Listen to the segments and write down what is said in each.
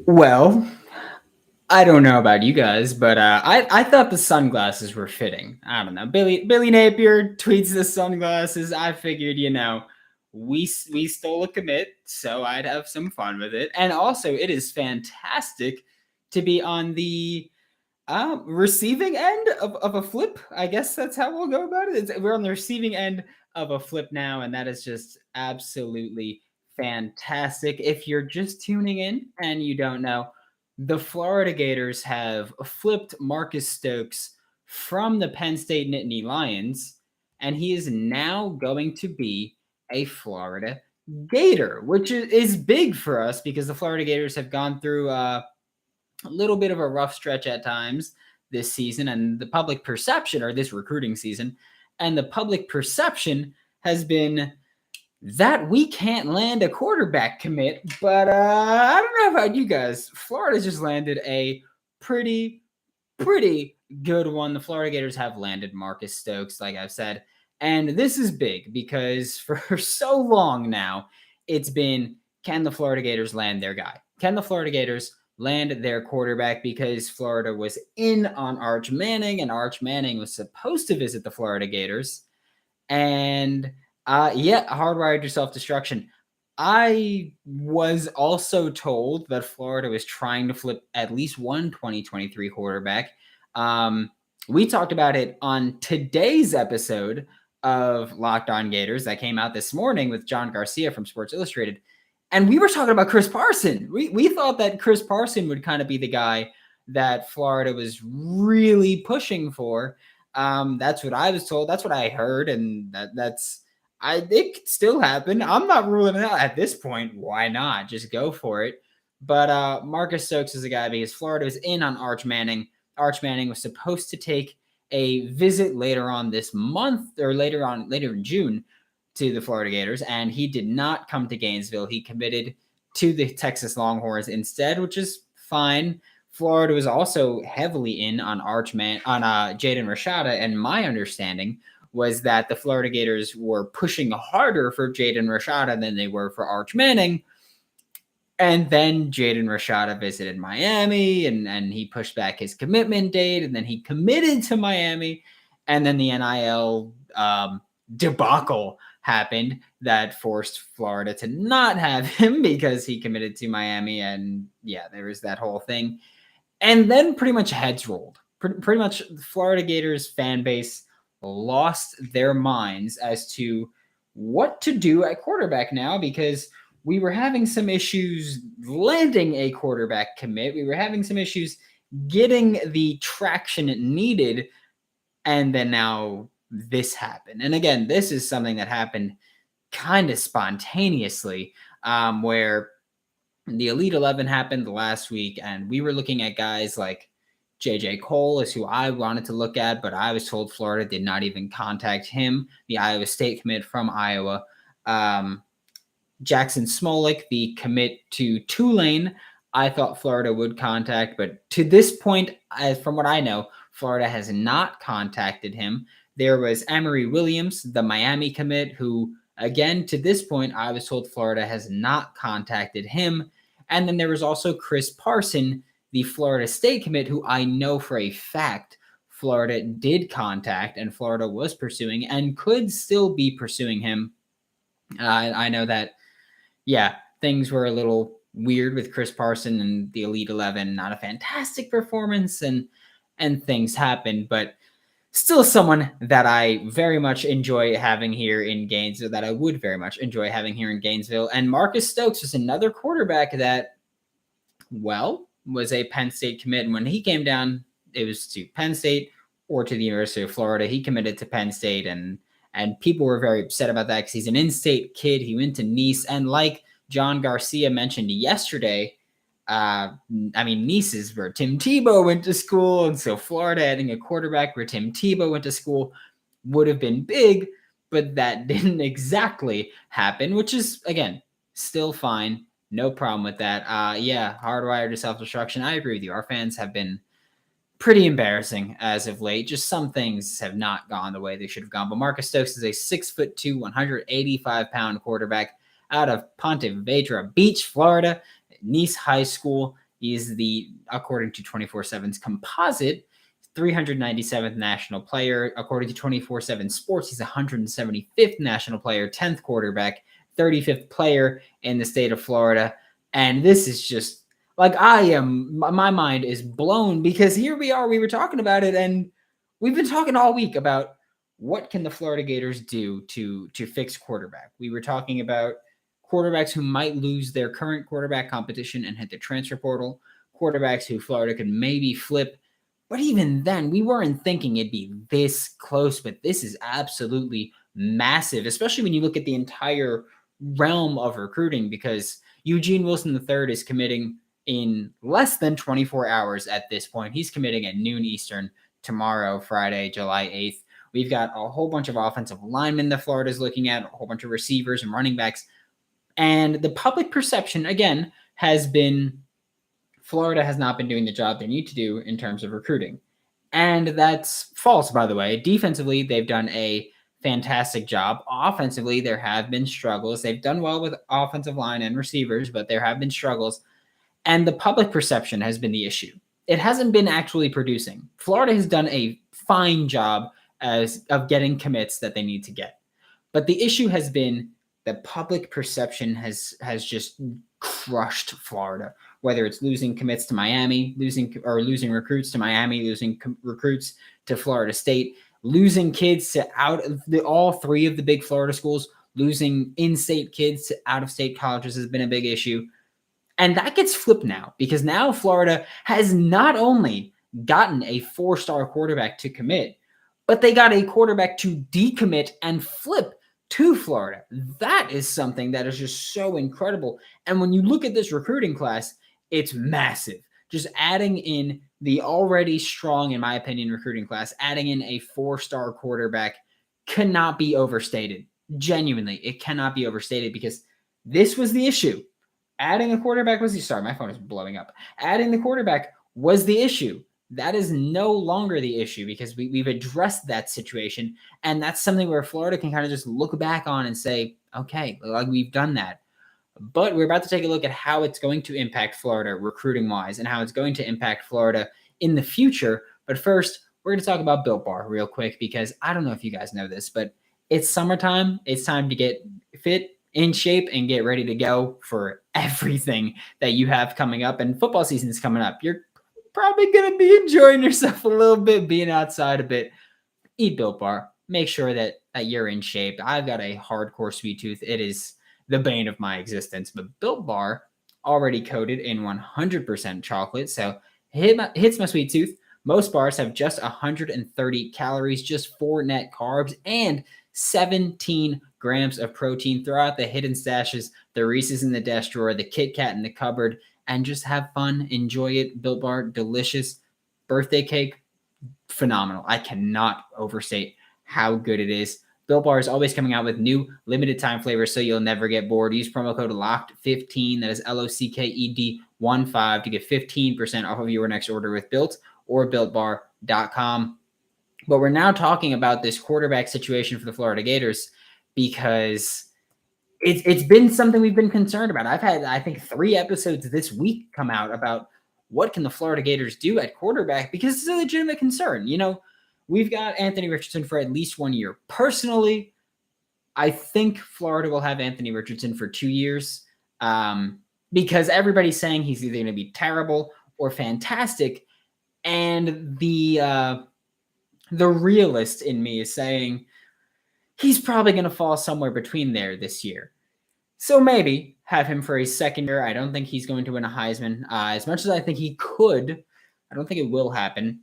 Well, I don't know about you guys, but I thought the sunglasses were fitting. I don't know. Billy Napier tweets the sunglasses. I figured, we stole a commit, so I'd have some fun with it. And also, it is fantastic to be on the receiving end of a flip. I guess that's how we'll go about it. We're on the receiving end of a flip now, and that is just absolutely fantastic. If you're just tuning in and you don't know, the Florida Gators have flipped Marcus Stokes from the Penn State Nittany Lions, and he is now going to be a Florida Gator, which is big for us because the Florida Gators have gone through a little bit of a rough stretch at times this season, and the public perception, or this recruiting season, and the public perception has been that we can't land a quarterback commit. But I don't know about you guys. Florida just landed a pretty good one. The Florida Gators have landed Marcus Stokes, like I've said. And this is big because for so long now, it's been, can the Florida Gators land their guy? Can the Florida Gators land their quarterback? Because Florida was in on Arch Manning, and Arch Manning was supposed to visit the Florida Gators. And hardwired to self-destruction. I was also told that Florida was trying to flip at least one 2023 quarterback. We talked about it on today's episode of Locked On Gators that came out this morning with John Garcia from Sports Illustrated. And we were talking about Chris Parson. We thought that Chris Parson would kind of be the guy that Florida was really pushing for. That's what I was told. That's what I heard. And it could still happen. I'm not ruling it out at this point. Why not? Just go for it. But Marcus Stokes is a guy because Florida was in on Arch Manning. Arch Manning was supposed to take a visit later on this month, or later in June, to the Florida Gators, and he did not come to Gainesville. He committed to the Texas Longhorns instead, which is fine. Florida was also heavily in on Jaden Rashada, and my understanding was that the Florida Gators were pushing harder for Jaden Rashada than they were for Arch Manning. And then Jaden Rashada visited Miami, and he pushed back his commitment date, and then he committed to Miami, and then the NIL debacle happened that forced Florida to not have him because he committed to Miami, and there was that whole thing. And then pretty much heads rolled. Pretty much the Florida Gators fan base lost their minds as to what to do at quarterback now, because we were having some issues landing a quarterback commit. We were having some issues getting the traction it needed. And then now this happened. And again, this is something that happened kind of spontaneously, where the Elite 11 happened last week, and we were looking at guys like J.J. Cole is who I wanted to look at, but I was told Florida did not even contact him, the Iowa State commit from Iowa. Jackson Smolik, the commit to Tulane, I thought Florida would contact, but to this point, from what I know, Florida has not contacted him. There was Emory Williams, the Miami commit, who, again, to this point, I was told Florida has not contacted him. And then there was also Chris Parson, the Florida State commit, who I know for a fact Florida did contact, and Florida was pursuing and could still be pursuing him. I know that, things were a little weird with Chris Parson and the Elite 11, not a fantastic performance, and things happened. But still someone that I very much enjoy having here in Gainesville, that I would very much enjoy having here in Gainesville. And Marcus Stokes was another quarterback that, well, was a Penn State commit. And when he came down, it was to Penn State or to the University of Florida. He committed to Penn State, and people were very upset about that because he's an in-state kid. He went to Nice, and like John Garcia mentioned yesterday, Nice is where Tim Tebow went to school, and so Florida adding a quarterback where Tim Tebow went to school would have been big, but that didn't exactly happen, which is, again, still fine. No problem with that. Hardwired to self-destruction. I agree with you. Our fans have been pretty embarrassing as of late. Just some things have not gone the way they should have gone. But Marcus Stokes is a 6'2", 185-pound quarterback out of Ponte Vedra Beach, Florida, Nice High School. He's according to 24/7's composite, 397th national player. According to 24/7 Sports, he's 175th national player, 10th quarterback, 35th player in the state of Florida. And this is just like, my mind is blown because here we are, we were talking about it, and we've been talking all week about what can the Florida Gators do to fix quarterback. We were talking about quarterbacks who might lose their current quarterback competition and hit the transfer portal, quarterbacks who Florida could maybe flip. But even then, we weren't thinking it'd be this close, but this is absolutely massive, especially when you look at the entire realm of recruiting, because Eugene Wilson III is committing in less than 24 hours at this point. He's committing at noon Eastern tomorrow, Friday, July 8th. We've got a whole bunch of offensive linemen that Florida's looking at, a whole bunch of receivers and running backs. And the public perception, again, has been Florida has not been doing the job they need to do in terms of recruiting. And that's false, by the way. Defensively, they've done a fantastic job. Offensively, there have been struggles. They've done well with offensive line and receivers, but there have been struggles. And the public perception has been the issue. It hasn't been actually producing. Florida has done a fine job of getting commits that they need to get. But the issue has been that public perception has just crushed Florida, whether it's losing commits to Miami, losing recruits to Miami, losing recruits to Florida State, losing kids to all three of the big Florida schools, losing in-state kids to out-of-state colleges has been a big issue. And that gets flipped now, because now Florida has not only gotten a 4-star quarterback to commit, but they got a quarterback to decommit and flip to Florida. That is something that is just so incredible. And when you look at this recruiting class, it's massive. Just adding in the already strong, in my opinion, recruiting class, adding in a 4-star quarterback cannot be overstated. Genuinely, it cannot be overstated, because this was the issue. Adding a quarterback was sorry, my phone is blowing up. Adding the quarterback was the issue. That is no longer the issue, because we've addressed that situation. And that's something where Florida can kind of just look back on and say, okay, like, we've done that. But we're about to take a look at how it's going to impact Florida recruiting-wise and how it's going to impact Florida in the future. But first, we're going to talk about Built Bar real quick, because I don't know if you guys know this, but it's summertime. It's time to get fit, in shape, and get ready to go for everything that you have coming up. And football season is coming up. You're probably going to be enjoying yourself a little bit, being outside a bit. Eat Built Bar. Make sure that you're in shape. I've got a hardcore sweet tooth. It is the bane of my existence. But Built Bar, already coated in 100% chocolate, so hits my sweet tooth. Most bars have just 130 calories, just 4 net carbs, and 17 grams of protein. Throw out the hidden stashes, the Reese's in the desk drawer, the Kit Kat in the cupboard, and just have fun. Enjoy it. Built Bar, delicious. Birthday cake, phenomenal. I cannot overstate how good it is. Built Bar is always coming out with new limited time flavors, so you'll never get bored. Use promo code LOCKED15, that is LOCKED15, to get 15% off of your next order with Built or BuiltBar.com. But we're now talking about this quarterback situation for the Florida Gators, because it's been something we've been concerned about. I've had, I think, 3 episodes this week come out about what can the Florida Gators do at quarterback, because it's a legitimate concern. You know, we've got Anthony Richardson for at least 1 year. Personally, I think Florida will have Anthony Richardson for 2 years, because everybody's saying he's either going to be terrible or fantastic. And the the realist in me is saying he's probably going to fall somewhere between there this year. So maybe have him for a second year. I don't think he's going to win a Heisman. As much as I think he could, I don't think it will happen.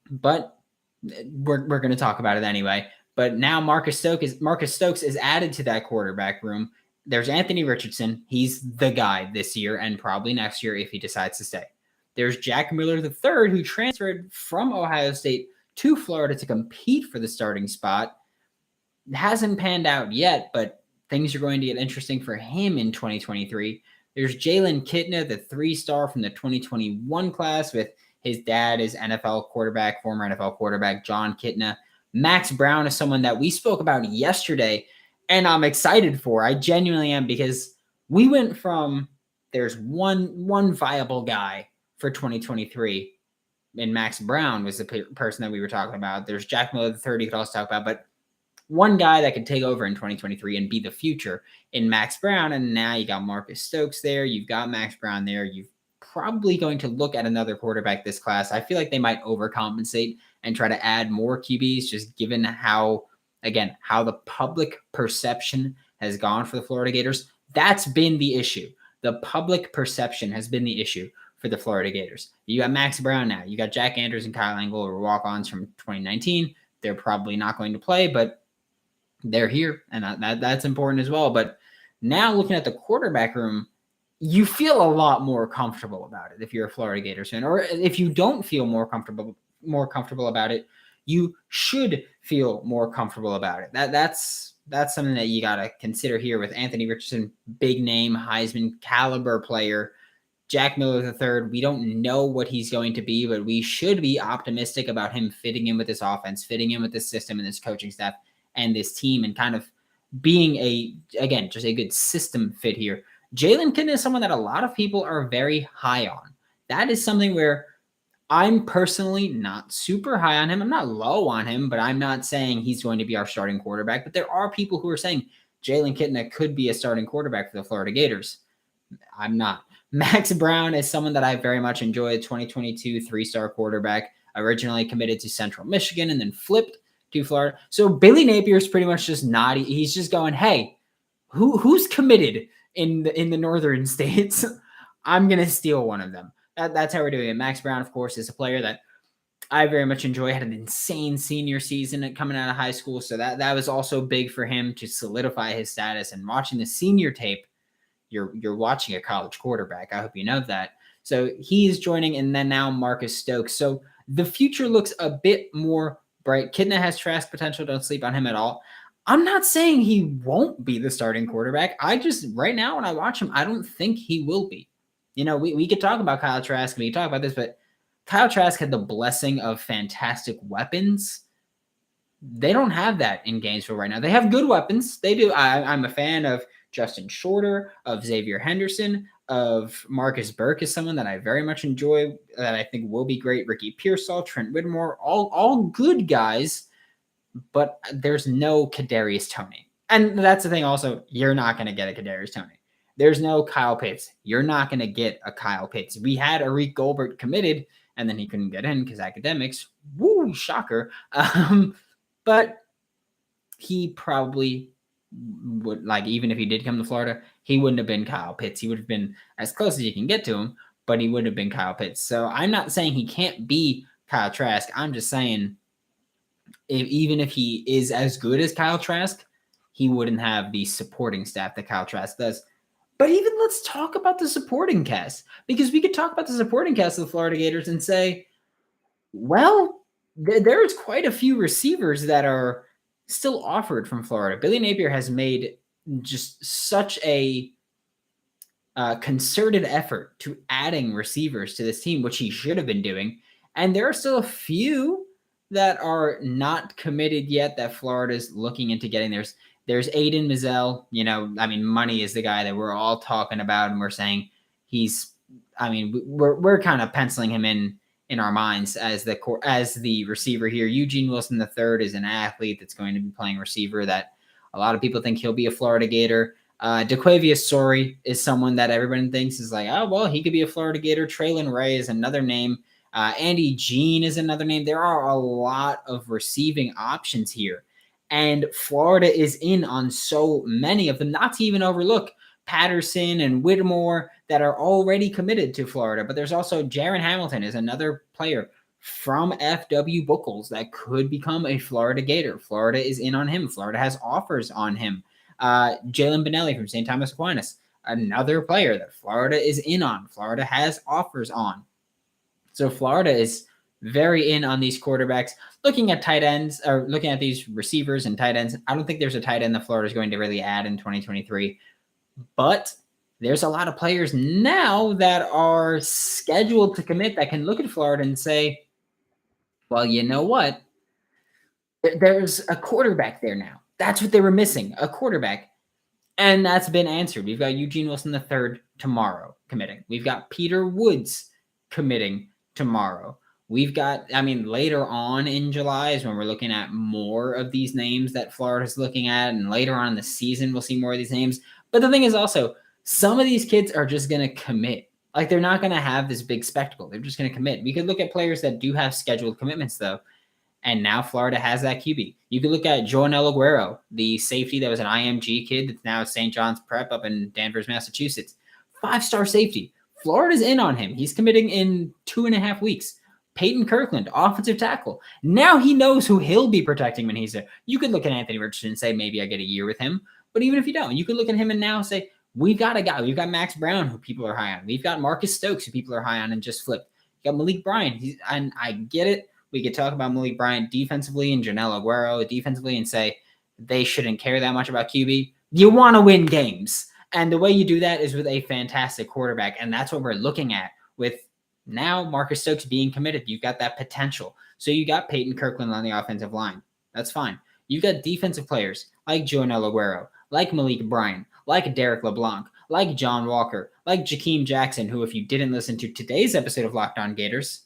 But we're going to talk about it anyway. But now Marcus Stokes is added to that quarterback room. There's Anthony Richardson. He's the guy this year and probably next year if he decides to stay. There's Jack Miller III, who transferred from Ohio State to Florida to compete for the starting spot. It hasn't panned out yet, but things are going to get interesting for him in 2023. There's Jalen Kitna, the 3-star from the 2021 class, with his dad is former NFL quarterback John Kitna. Max Brown is someone that we spoke about yesterday, and I'm excited for. I genuinely am, because we went from there's one viable guy for 2023, and Max Brown was the person that we were talking about. There's Jack Miller III you could also talk about, but one guy that could take over in 2023 and be the future in Max Brown. And now you got Marcus Stokes there. You've got Max Brown there. You've probably going to look at another quarterback this class. I feel like they might overcompensate and try to add more QBs, just given how the public perception has gone for the Florida Gators. That's been the issue. The public perception has been the issue for the Florida Gators. You got Max Brown now. You got Jack Andrews and Kyle Engel, who are walk-ons from 2019. They're probably not going to play, but they're here, and that's important as well. But now looking at the quarterback room, you feel a lot more comfortable about it if you're a Florida Gators fan. Or if you don't feel more comfortable about it, you should feel more comfortable about it. That's something that you got to consider here with Anthony Richardson, big name, Heisman caliber player. Jack Miller III, we don't know what he's going to be, but we should be optimistic about him fitting in with this offense, fitting in with this system and this coaching staff and this team, and kind of being just a good system fit here. Jalen Kitna is someone that a lot of people are very high on. That is something where I'm personally not super high on him. I'm not low on him, but I'm not saying he's going to be our starting quarterback. But there are people who are saying Jalen Kitna could be a starting quarterback for the Florida Gators. I'm not. Max Brown is someone that I very much enjoyed, 2022 3-star quarterback, originally committed to Central Michigan and then flipped to Florida. So Billy Napier is pretty much just nodding. He's just going, hey, who's committed in the northern states? I'm going to steal one of them. That's how we're doing it. Max Brown, of course, is a player that I very much enjoy. Had an insane senior season coming out of high school. So that was also big for him to solidify his status. And watching the senior tape, you're watching a college quarterback. I hope you know that. So he's joining, and then now Marcus Stokes. So the future looks a bit more bright. Kitna has Trask potential. Don't sleep on him at all. I'm not saying he won't be the starting quarterback. Right now when I watch him, I don't think he will be. You know, we could talk about Kyle Trask, and we could talk about this, but Kyle Trask had the blessing of fantastic weapons. They don't have that in Gainesville right now. They have good weapons. They do. I'm a fan of Justin Shorter, of Xavier Henderson, of Marcus Burke is someone that I very much enjoy, that I think will be great. Ricky Pearsall, Trent Whittemore, all good guys, but there's no Kadarius Toney. And that's the thing also, you're not going to get a Kadarius Toney. There's no Kyle Pitts. You're not going to get a Kyle Pitts. We had Arik Goldberg committed, and then he couldn't get in because academics. Woo, shocker. But he probably would, even if he did come to Florida, he wouldn't have been Kyle Pitts. He would have been as close as you can get to him, but he wouldn't have been Kyle Pitts. So I'm not saying he can't be Kyle Trask. I'm just saying even if he is as good as Kyle Trask, he wouldn't have the supporting staff that Kyle Trask does. But even let's talk about the supporting cast, because we could talk about the supporting cast of the Florida Gators and say, well, there's quite a few receivers that are still offered from Florida. Billy Napier has made just such a concerted effort to adding receivers to this team, which he should have been doing. And there are still a few that are not committed yet that Florida's looking into getting. There's Aiden Mizell. Money is the guy that we're all talking about, and we're saying we're kind of penciling him in our minds as the receiver here. Eugene Wilson III is an athlete that's going to be playing receiver that a lot of people think he'll be a Florida Gator. DeQuavius Sorey is someone that everyone thinks is like, oh, well, he could be a Florida Gator. Traylon Ray is another name. Andy Jean is another name. There are a lot of receiving options here. And Florida is in on so many of them, not to even overlook Patterson and Whittemore that are already committed to Florida. But there's also Jaron Hamilton is another player from FW Buchholz that could become a Florida Gator. Florida is in on him. Florida has offers on him. Jalen Benelli from St. Thomas Aquinas, another player that Florida is in on. Florida has offers on. So Florida is very in on these quarterbacks. Looking at tight ends, or looking at these receivers and tight ends, I don't think there's a tight end that Florida is going to really add in 2023. But there's a lot of players now that are scheduled to commit that can look at Florida and say, well, you know what? There's a quarterback there now. That's what they were missing, a quarterback. And that's been answered. We've got Eugene Wilson III tomorrow committing. We've got Peter Woods committing tomorrow. We've got, later on in July is when we're looking at more of these names that Florida's looking at. And later on in the season, we'll see more of these names. But the thing is also, some of these kids are just going to commit. Like, they're not going to have this big spectacle. They're just going to commit. We could look at players that do have scheduled commitments, though. And now Florida has that QB. You could look at Joanel Aguero, the safety that was an IMG kid that's now at St. John's Prep up in Danvers, Massachusetts. 5-star safety. Florida's in on him. He's committing in 2.5 weeks. Peyton Kirkland, offensive tackle. Now he knows who he'll be protecting when he's there. You could look at Anthony Richardson and say, maybe I get a year with him. But even if you don't, you could look at him and now say, we've got a guy. We've got Max Brown, who people are high on. We've got Marcus Stokes, who people are high on and just flipped. You got Malik Bryan. And I get it. We could talk about Malik Bryant defensively and Joanel Aguero defensively and say they shouldn't care that much about QB. You want to win games. And the way you do that is with a fantastic quarterback. And that's what we're looking at with now Marcus Stokes being committed. You've got that potential. So you got Peyton Kirkland on the offensive line. That's fine. You've got defensive players like Joanel Aguero, like Malik Bryant, like Derek LeBlanc, like John Walker, like Jakeem Jackson, who, if you didn't listen to today's episode of Locked On Gators,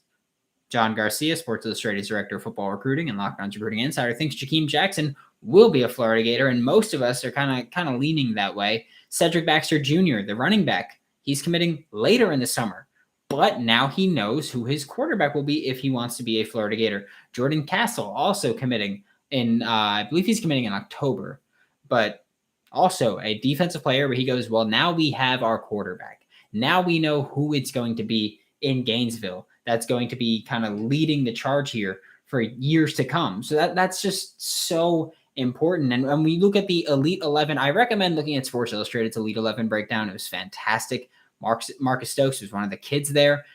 John Garcia, Sports Illustrated's Director of Football Recruiting and Locked On's Recruiting Insider, thinks Jakeem Jackson will be a Florida Gator, and most of us are kind of leaning that way. Cedric Baxter Jr., the running back, he's committing later in the summer, but now he knows who his quarterback will be if he wants to be a Florida Gator. Jordan Castle also committing in, I believe he's committing in October, but also a defensive player where he goes, well, now we have our quarterback. Now we know who it's going to be in Gainesville. That's going to be kind of leading the charge here for years to come. So that's just so important. And when we look at the Elite 11, I recommend looking at Sports Illustrated's Elite 11 breakdown. It was fantastic. Marcus Stokes was one of the kids there.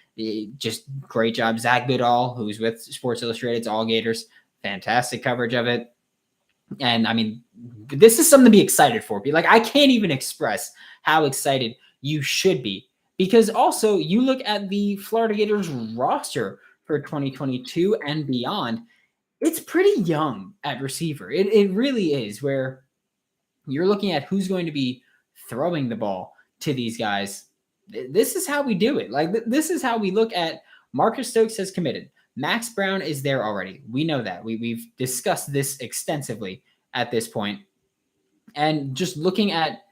Just great job. Zach Goodall, who's with Sports Illustrated's All Gators, fantastic coverage of it. And this is something to be excited for. I can't even express how excited you should be. Because also, you look at the Florida Gators roster for 2022 and beyond, it's pretty young at receiver. It really is, where you're looking at who's going to be throwing the ball to these guys. This is how we do it. This is how we look at Marcus Stokes has committed. Max Brown is there already. We know that. We've discussed this extensively at this point. And just looking at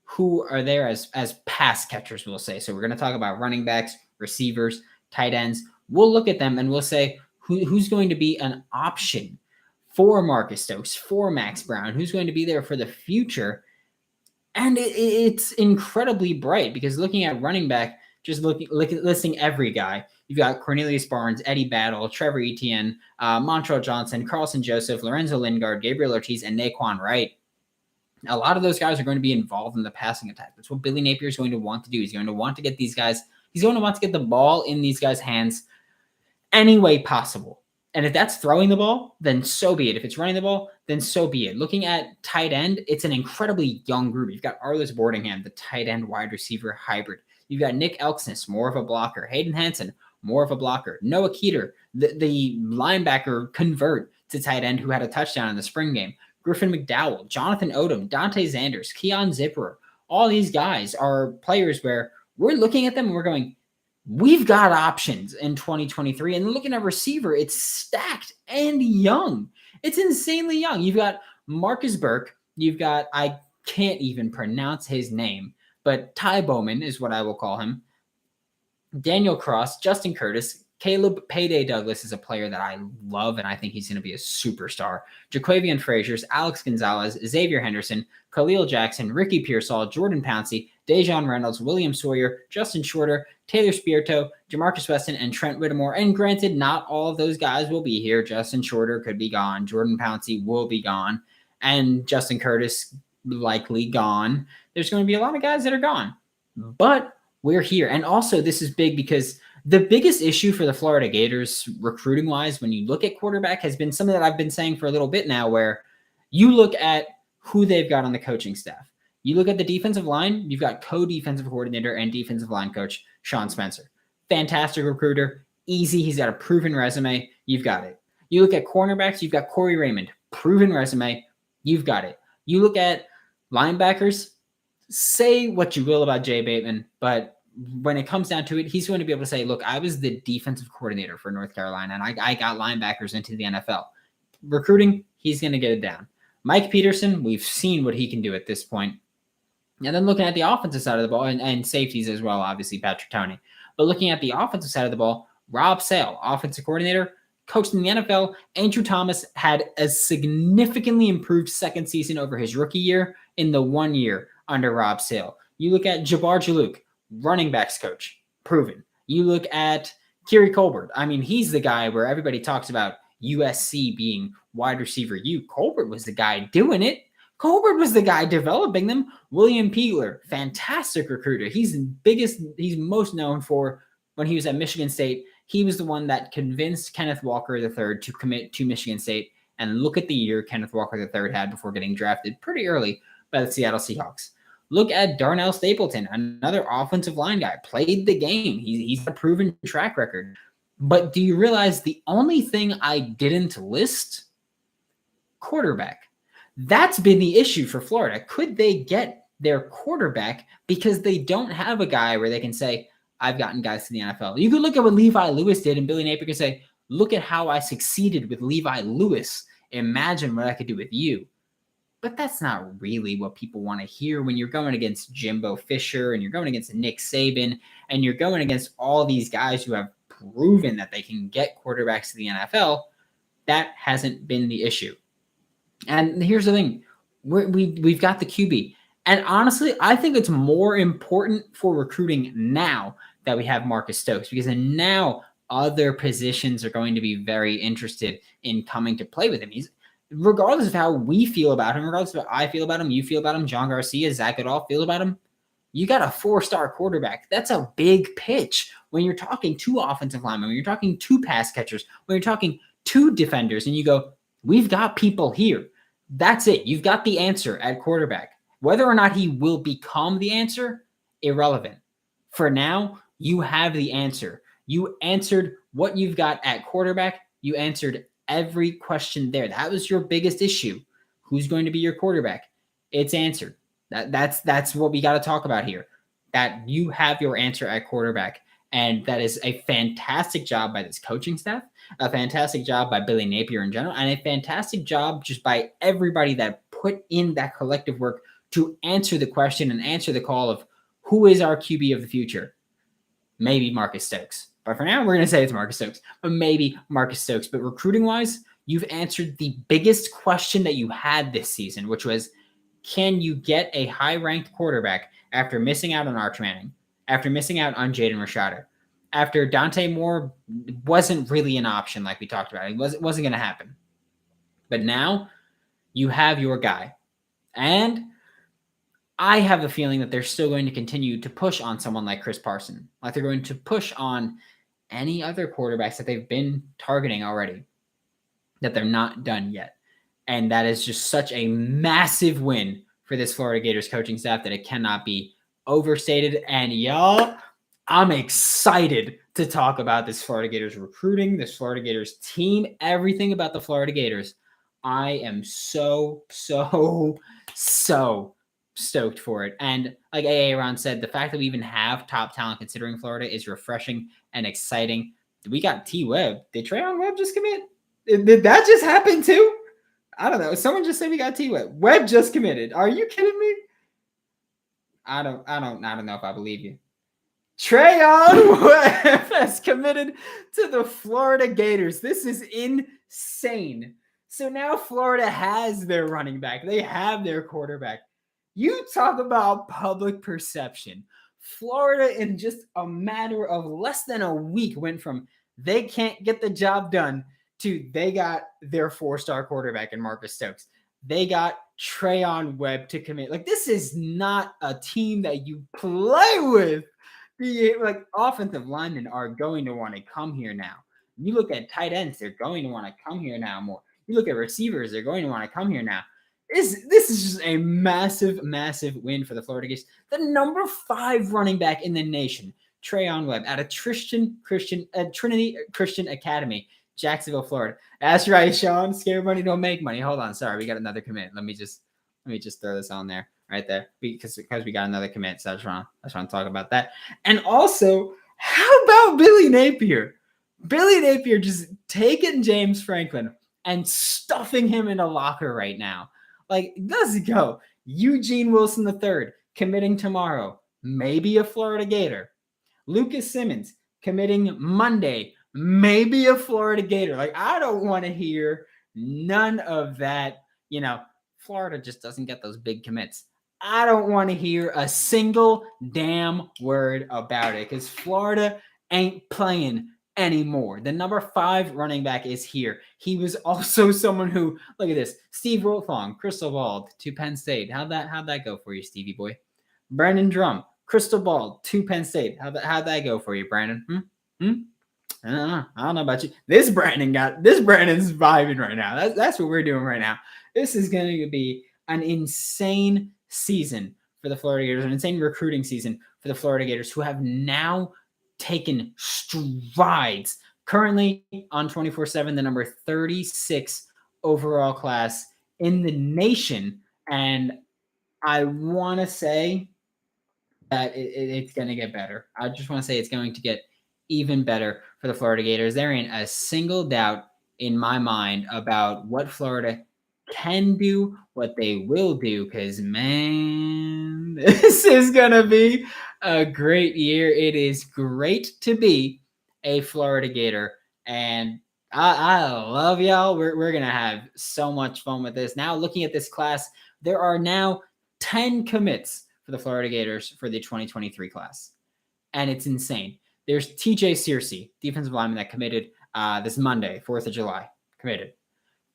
who are there as pass catchers, we'll say. So we're going to talk about running backs, receivers, tight ends. We'll look at them and we'll say who's going to be an option for Marcus Stokes, for Max Brown, who's going to be there for the future. And it's incredibly bright because looking at running back, just listing every guy. You've got Cornelius Barnes, Eddie Battle, Trevor Etienne, Montrell Johnson, Carlson Joseph, Lorenzo Lingard, Gabriel Ortiz, and Naquan Wright. A lot of those guys are going to be involved in the passing attack. That's what Billy Napier is going to want to do. He's going to want to get these guys, he's going to want to get the ball in these guys' hands any way possible. And if that's throwing the ball, then so be it. If it's running the ball, then so be it. Looking at tight end, it's an incredibly young group. You've got Arliss Boardingham, the tight end wide receiver hybrid. You've got Nick Elksnis, more of a blocker. Hayden Hansen, more of a blocker. Noah Keeter, the linebacker convert to tight end who had a touchdown in the spring game. Griffin McDowell, Jonathan Odom, Dante Zanders, Keon Zipperer. All these guys are players where we're looking at them and we're going, we've got options in 2023. And looking at receiver, it's stacked and young. It's insanely young. You've got Marcus Burke. You've got, I can't even pronounce his name, but Ty Bowman is what I will call him. Daniel Cross, Justin Curtis, Caleb Payday Douglas is a player that I love, and I think he's going to be a superstar. Jaquavian Fraziers, Alex Gonzalez, Xavier Henderson, Khalil Jackson, Ricky Pearsall, Jordan Pouncey, Dejon Reynolds, William Sawyer, Justin Shorter, Taylor Spirito, Jamarcus Weston, and Trent Whittemore. And granted, not all of those guys will be here. Justin Shorter could be gone. Jordan Pouncey will be gone. And Justin Curtis likely gone. There's going to be a lot of guys that are gone. But we're here. And also, this is big because the biggest issue for the Florida Gators recruiting-wise, when you look at quarterback, has been something that I've been saying for a little bit now, where you look at who they've got on the coaching staff. You look at the defensive line, you've got co-defensive coordinator and defensive line coach Sean Spencer. Fantastic recruiter, easy. He's got a proven resume. You've got it. You look at cornerbacks, you've got Corey Raymond, proven resume. You've got it. You look at linebackers, say what you will about Jay Bateman, but when it comes down to it, he's going to be able to say, look, I was the defensive coordinator for North Carolina, and I got linebackers into the NFL. Recruiting, he's going to get it down. Mike Peterson, we've seen what he can do at this point. And then looking at the offensive side of the ball, and safeties as well, obviously Patrick Toney. But looking at the offensive side of the ball, Rob Sale, offensive coordinator, coached in the NFL. Andrew Thomas had a significantly improved second season over his rookie year in the 1 year under Rob Sale. You look at Jabbar Jalouk, running backs coach, proven. You look at Kiri Colbert. I mean, he's the guy where everybody talks about USC being wide receiver U. Colbert was the guy doing it. Colbert was the guy developing them. William Peagler, fantastic recruiter. He's most known for when he was at Michigan State. He was the one that convinced Kenneth Walker III to commit to Michigan State. And look at the year Kenneth Walker III had before getting drafted pretty early by the Seattle Seahawks. Look at Darnell Stapleton, another offensive line guy, played the game. He's a proven track record. But do you realize the only thing I didn't list? Quarterback. That's been the issue for Florida. Could they get their quarterback because they don't have a guy where they can say, I've gotten guys to the NFL. You could look at what Levi Lewis did, and Billy Napier could say, look at how I succeeded with Levi Lewis. Imagine what I could do with you. But that's not really what people want to hear when you're going against Jimbo Fisher and you're going against Nick Saban and you're going against all these guys who have proven that they can get quarterbacks to the NFL. That hasn't been the issue. And here's the thing. We've got the QB. And honestly, I think it's more important for recruiting now that we have Marcus Stokes, because now other positions are going to be very interested in coming to play with him. Regardless of how we feel about him, regardless of how I feel about him, you feel about him, John Garcia, Zach Goodall feel about him, you got a 4-star quarterback. That's a big pitch when you're talking 2 offensive linemen, when you're talking 2 pass catchers, when you're talking 2 defenders, and you go, we've got people here. That's it. You've got the answer at quarterback. Whether or not he will become the answer, irrelevant. For now, you have the answer. You answered what you've got at quarterback. You answered every question there. That was your biggest issue. Who's going to be your quarterback? It's answered. That's what we got to talk about here. That you have your answer at quarterback. And that is a fantastic job by this coaching staff, a fantastic job by Billy Napier in general, and a fantastic job just by everybody that put in that collective work to answer the question and answer the call of who is our QB of the future. Maybe Marcus Stokes. But for now, we're going to say it's Marcus Stokes. But maybe Marcus Stokes. But recruiting-wise, you've answered the biggest question that you had this season, which was, can you get a high-ranked quarterback after missing out on Arch Manning, after missing out on Jaden Rashada, after Dante Moore wasn't really an option like we talked about. It wasn't going to happen. But now you have your guy. And I have a feeling that they're still going to continue to push on someone like Chris Parson, like they're going to push on any other quarterbacks that they've been targeting already, that they're not done yet. And that is just such a massive win for this Florida Gators coaching staff that it cannot be overstated. And y'all, I'm excited to talk about this Florida Gators recruiting, this Florida Gators team, everything about the Florida Gators. I am so stoked for it. And like A.A. Ron said, the fact that we even have top talent considering Florida is refreshing and exciting. We got T. Webb. Did Treyaun Webb just commit? Did that just happen too? I don't know. Someone just said we got T. Webb. Webb just committed. Are you kidding me? I don't know if I believe you. Treyaun Webb has committed to the Florida Gators. This is insane. So now Florida has their running back. They have their quarterback. You talk about public perception. Florida, in just a matter of less than a week, went from they can't get the job done to they got their 4-star quarterback in Marcus Stokes. They got Treyaun Webb to commit. Like, this is not a team that you play with. The offensive linemen are going to want to come here now. You look at tight ends, they're going to want to come here now more. You look at receivers, they're going to want to come here now. This is just a massive, massive win for the Florida Gators. The number 5 running back in the nation, Treyaun Webb, out of Trinity Christian Academy, Jacksonville, Florida. That's right, Sean. Scare money don't make money. Hold on, sorry, we got another commit. Let me just throw this on there right there because we got another commit. So I just want to talk about that. And also, how about Billy Napier? Billy Napier just taking James Franklin and stuffing him in a locker right now. Like, let's go. Eugene Wilson III committing tomorrow. Maybe a Florida Gator. Lucas Simmons committing Monday. Maybe a Florida Gator. Like, I don't want to hear none of that. Florida just doesn't get those big commits. I don't want to hear a single damn word about it because Florida ain't playing anymore. The number 5 running back is here. He was also someone who, look at this, Steve Wiltfong, crystal ball to Penn State. How'd that go for you, Stevie boy? Brandon Drum, crystal ball to Penn State. How'd that go for you, Brandon? I don't know about you. This Brandon's vibing right now. That's what we're doing right now. This is going to be an insane season for the Florida Gators, an insane recruiting season for the Florida Gators, who have now taken strides. Currently on 24/7, the number 36 overall class in the nation. And I want to say that it's going to get better. I just want to say it's going to get even better for the Florida Gators. There ain't a single doubt in my mind about what Florida can do, what they will do, because, man, this is going to be a great year. It is great to be a Florida Gator, and I love y'all. We're going to have so much fun with this. Now, looking at this class, there are now 10 commits for the Florida Gators for the 2023 class, and it's insane. There's TJ Searcy, defensive lineman that committed this Monday, 4th of July, committed.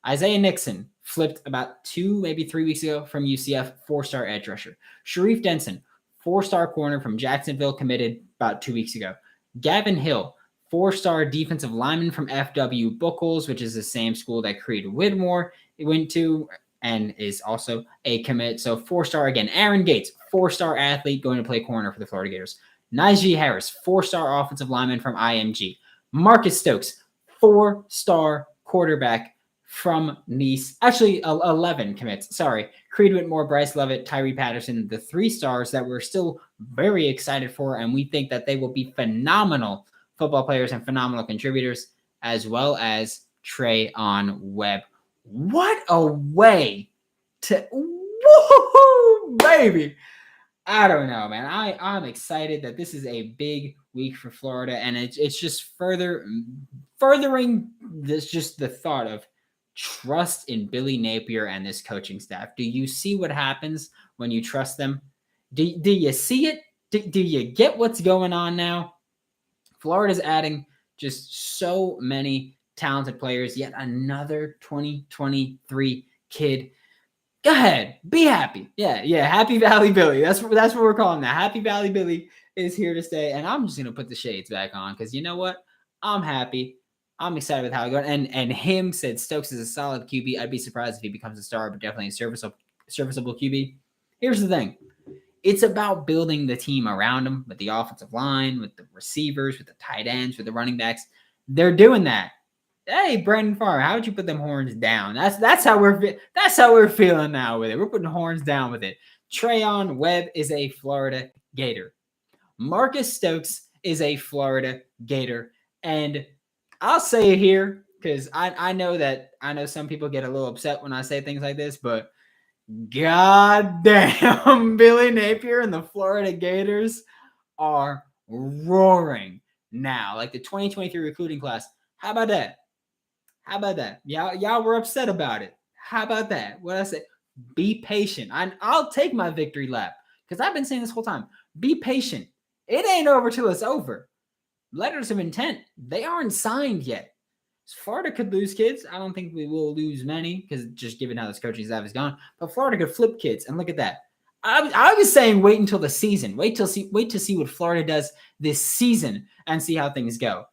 Isaiah Nixon flipped about 2, maybe 3 weeks ago from UCF, 4-star edge rusher. Sharif Denson, 4-star corner from Jacksonville, committed about 2 weeks ago. Gavin Hill, 4-star defensive lineman from FW Buchholz, which is the same school that Creed Whitmore went to and is also a commit. So 4-star again. Aaron Gates, 4-star athlete going to play corner for the Florida Gators. Najee Harris, 4-star offensive lineman from IMG. Marcus Stokes, 4-star quarterback from Nice. Actually, 11 commits. Sorry. Creed Whitmore, Bryce Levitt, Tyree Patterson, the 3 stars that we're still very excited for, and we think that they will be phenomenal football players and phenomenal contributors, as well as Treyaun Webb. What a way to... Woohoo, baby! I don't know, man. I'm excited that this is a big week for Florida, and it's just furthering this, just the thought of trust in Billy Napier and this coaching staff. Do you see what happens when you trust them? Do you see it? Do you get what's going on now? Florida's adding just so many talented players. Yet another 2023 kid. Go ahead, be happy. Yeah, Happy Valley Billy. That's what we're calling that. Happy Valley Billy is here to stay, and I'm just gonna put the shades back on because you know what? I'm happy. I'm excited with how it goes. And him said Stokes is a solid QB. I'd be surprised if he becomes a star, but definitely a serviceable QB. Here's the thing. It's about building the team around him with the offensive line, with the receivers, with the tight ends, with the running backs. They're doing that. Hey, Brandon Farr, how would you put them horns down? That's how we're feeling now with it. We're putting horns down with it. Treyon Webb is a Florida Gator. Marcus Stokes is a Florida Gator. And I'll say it here because I know some people get a little upset when I say things like this, but God damn, Billy Napier and the Florida Gators are roaring now. Like the 2023 recruiting class. How about that? How about that? Y'all were upset about it. How about that? What I say? Be patient. I'll take my victory lap because I've been saying this whole time. Be patient. It ain't over till it's over. Letters of intent, they aren't signed yet. Florida could lose kids. I don't think we will lose many because just given how this coaching staff is gone. But Florida could flip kids, and look at that. I was saying wait until the season. Wait to see what Florida does this season and see how things go.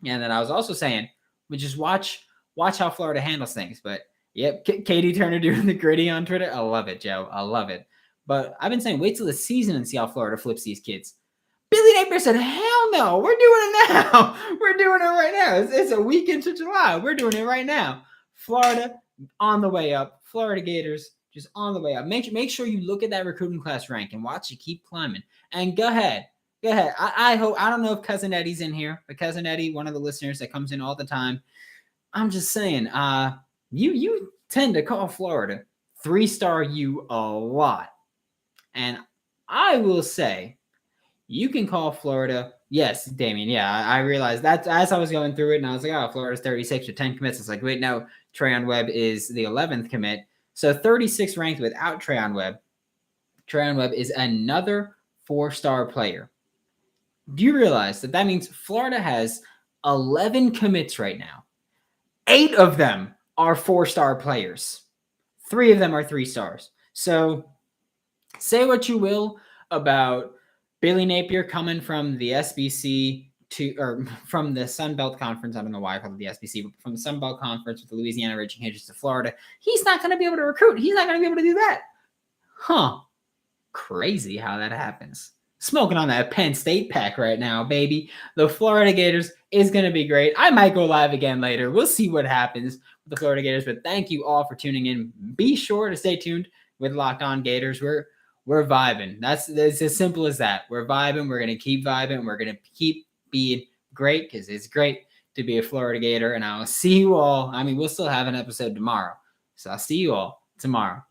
And then I was also saying, we just watch how Florida handles things. But yep, Katie Turner doing the gritty on Twitter. I love it, Joe. I love it. But I've been saying wait till the season and see how Florida flips these kids. Billy Napier said, hell no, we're doing it now. We're doing it right now. It's a week into July. We're doing it right now. Florida on the way up. Florida Gators just on the way up. Make sure you look at that recruiting class rank and watch it keep climbing. And go ahead. I hope, I don't know if Cousin Eddie's in here, but Cousin Eddie, one of the listeners that comes in all the time. I'm just saying, you tend to call Florida 3-star you a lot. And I will say, you can call Florida. Yes, Damien. Yeah, I realized that as I was going through it, and I was like, oh, Florida's 36 with 10 commits. It's like, wait, no, Treyon Webb is the 11th commit. So 36 ranked without Treyon Webb. Treyon Webb is another 4-star player. Do you realize that means Florida has 11 commits right now? 8 of them are 4-star players. 3 of them are 3 stars. So say what you will about Billy Napier coming from the SBC or from the Sun Belt Conference. I don't know why I call it the SBC, but from the Sun Belt Conference with the Louisiana Raging Cajuns to Florida. He's not going to be able to recruit. He's not going to be able to do that. Huh. Crazy how that happens. Smoking on that Penn State pack right now, baby. The Florida Gators is going to be great. I might go live again later. We'll see what happens with the Florida Gators, but thank you all for tuning in. Be sure to stay tuned with Locked On Gators. We're vibing. That's as simple as that. We're vibing. We're going to keep vibing. We're going to keep being great because it's great to be a Florida Gator. And I'll see you all. I mean, we'll still have an episode tomorrow. So I'll see you all tomorrow.